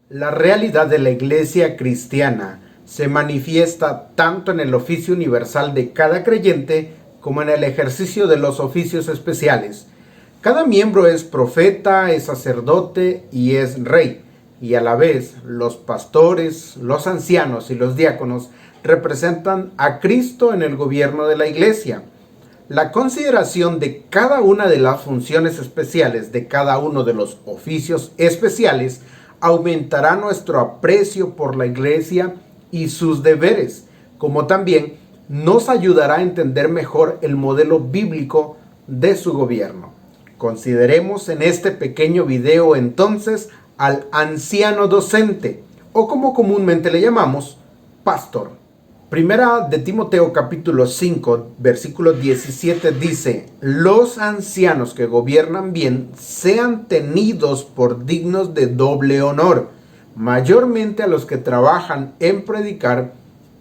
La realidad de la Iglesia cristiana se manifiesta tanto en el oficio universal de cada creyente como en el ejercicio de los oficios especiales. Cada miembro es profeta, es sacerdote y es rey, y a la vez los pastores, los ancianos y los diáconos representan a Cristo en el gobierno de la Iglesia. La consideración de cada una de las funciones especiales de cada uno de los oficios especiales aumentará nuestro aprecio por la Iglesia y sus deberes, como también nos ayudará a entender mejor el modelo bíblico de su gobierno. Consideremos en este pequeño video entonces al anciano docente, o como comúnmente le llamamos, pastor. Primera de Timoteo capítulo 5, versículo 17 dice: los ancianos que gobiernan bien sean tenidos por dignos de doble honor, mayormente a los que trabajan en predicar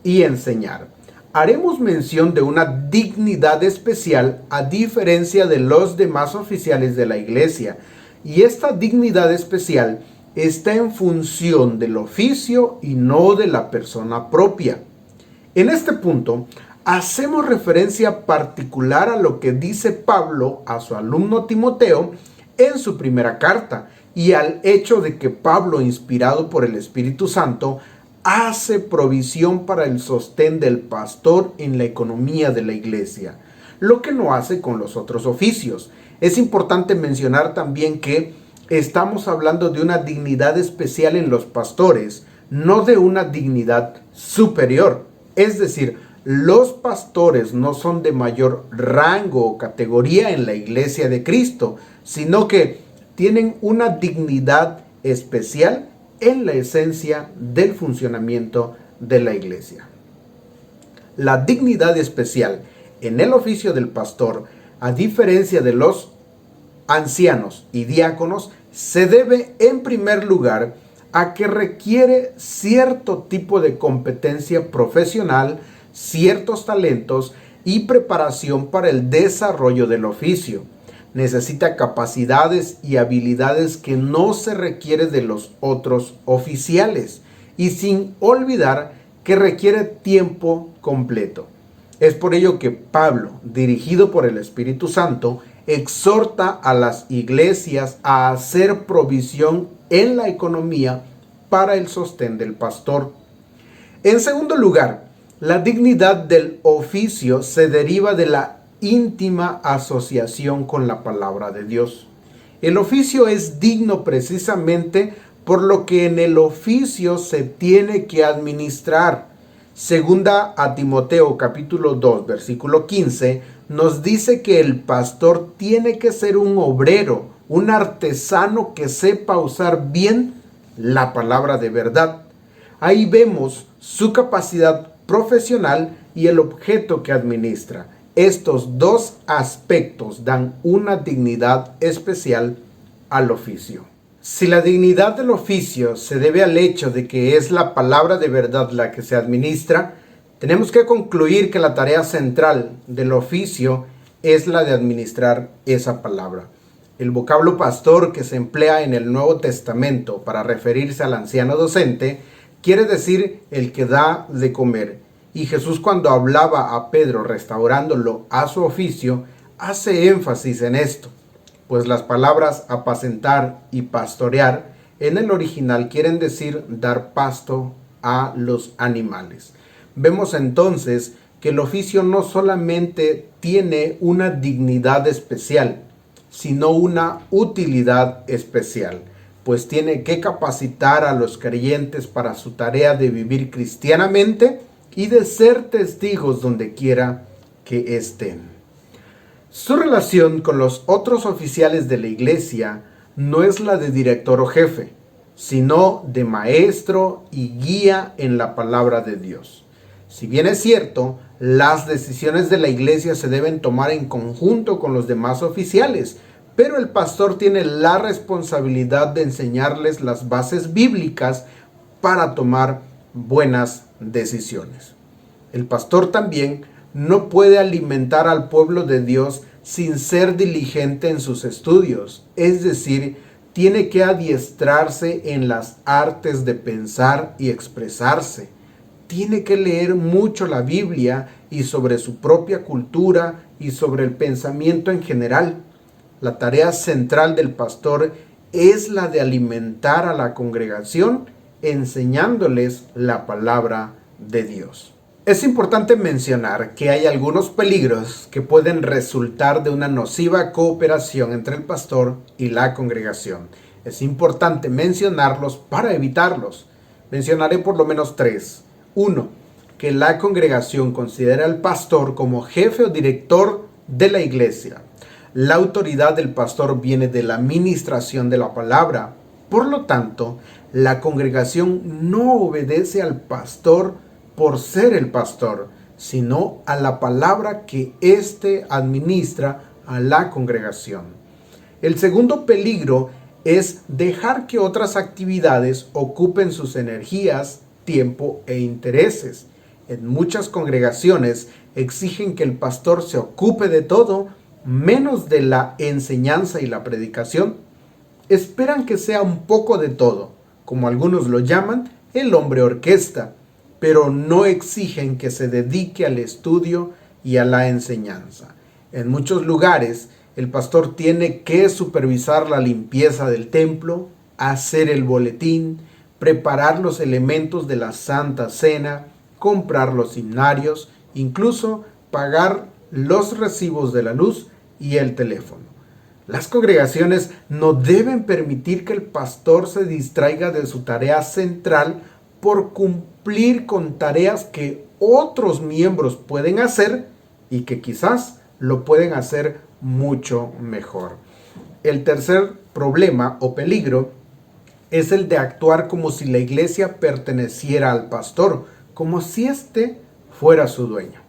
y enseñar. Haremos mención de una dignidad especial a diferencia de los demás oficiales de la iglesia, y esta dignidad especial está en función del oficio y no de la persona propia. En este punto, hacemos referencia particular a lo que dice Pablo a su alumno Timoteo en su primera carta y al hecho de que Pablo, inspirado por el Espíritu Santo, hace provisión para el sostén del pastor en la economía de la iglesia, lo que no hace con los otros oficios. Es importante mencionar también que estamos hablando de una dignidad especial en los pastores, no de una dignidad superior. Es decir, los pastores no son de mayor rango o categoría en la iglesia de Cristo, sino que tienen una dignidad especial en la esencia del funcionamiento de la iglesia. La dignidad especial en el oficio del pastor, a diferencia de los ancianos y diáconos, se debe en primer lugar a que requiere cierto tipo de competencia profesional, ciertos talentos y preparación para el desarrollo del oficio. Necesita capacidades y habilidades que no se requiere de los otros oficiales, y sin olvidar que requiere tiempo completo. Es por ello que Pablo, dirigido por el Espíritu Santo, exhorta a las iglesias a hacer provisión en la economía para el sostén del pastor. En segundo lugar, la dignidad del oficio se deriva de la íntima asociación con la palabra de Dios. El oficio es digno precisamente por lo que en el oficio se tiene que administrar. Segunda a Timoteo capítulo 2 versículo 15 nos dice que el pastor tiene que ser un obrero, un artesano que sepa usar bien la palabra de verdad. Ahí vemos su capacidad profesional y el objeto que administra. Estos dos aspectos dan una dignidad especial al oficio. Si la dignidad del oficio se debe al hecho de que es la palabra de verdad la que se administra, tenemos que concluir que la tarea central del oficio es la de administrar esa palabra. El vocablo pastor que se emplea en el Nuevo Testamento para referirse al anciano docente quiere decir el que da de comer. Y Jesús, cuando hablaba a Pedro restaurándolo a su oficio, hace énfasis en esto, pues las palabras apacentar y pastorear en el original quieren decir dar pasto a los animales. Vemos entonces que el oficio no solamente tiene una dignidad especial, sino una utilidad especial, pues tiene que capacitar a los creyentes para su tarea de vivir cristianamente y de ser testigos donde quiera que estén. Su relación con los otros oficiales de la iglesia no es la de director o jefe, sino de maestro y guía en la palabra de Dios. Si bien es cierto, las decisiones de la iglesia se deben tomar en conjunto con los demás oficiales, pero el pastor tiene la responsabilidad de enseñarles las bases bíblicas para tomar buenas decisiones. El pastor también no puede alimentar al pueblo de Dios sin ser diligente en sus estudios, es decir, tiene que adiestrarse en las artes de pensar y expresarse. Tiene que leer mucho la Biblia y sobre su propia cultura y sobre el pensamiento en general. La tarea central del pastor es la de alimentar a la congregación enseñándoles la palabra de Dios. Es importante mencionar que hay algunos peligros que pueden resultar de una nociva cooperación entre el pastor y la congregación. Es importante mencionarlos para evitarlos. Mencionaré por lo menos 3. 1. Que la congregación considera al pastor como jefe o director de la iglesia. La autoridad del pastor viene de la ministración de la palabra. Por lo tanto, la congregación no obedece al pastor por ser el pastor, sino a la palabra que éste administra a la congregación. El segundo peligro es dejar que otras actividades ocupen sus energías, tiempo e intereses. En muchas congregaciones exigen que el pastor se ocupe de todo, menos de la enseñanza y la predicación. Esperan que sea un poco de todo, como algunos lo llaman, el hombre orquesta, pero no exigen que se dedique al estudio y a la enseñanza. En muchos lugares, el pastor tiene que supervisar la limpieza del templo, hacer el boletín, preparar los elementos de la Santa Cena, comprar los himnarios, incluso pagar los recibos de la luz y el teléfono. Las congregaciones no deben permitir que el pastor se distraiga de su tarea central por cumplir con tareas que otros miembros pueden hacer y que quizás lo pueden hacer mucho mejor. El tercer problema o peligro es el de actuar como si la iglesia perteneciera al pastor, como si éste fuera su dueño.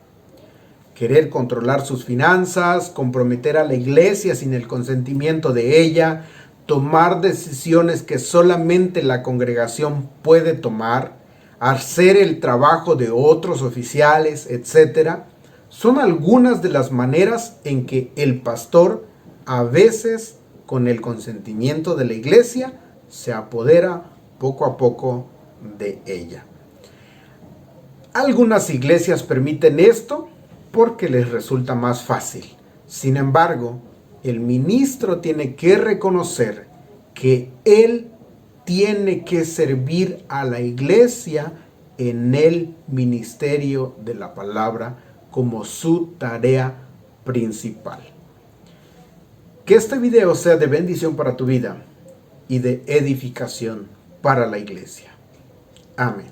Querer controlar sus finanzas, comprometer a la iglesia sin el consentimiento de ella, tomar decisiones que solamente la congregación puede tomar, hacer el trabajo de otros oficiales, etc., son algunas de las maneras en que el pastor, a veces con el consentimiento de la iglesia, se apodera poco a poco de ella. Algunas iglesias permiten esto porque les resulta más fácil. Sin embargo, el ministro tiene que reconocer que él tiene que servir a la iglesia en el ministerio de la palabra como su tarea principal. Que este video sea de bendición para tu vida y de edificación para la iglesia. Amén.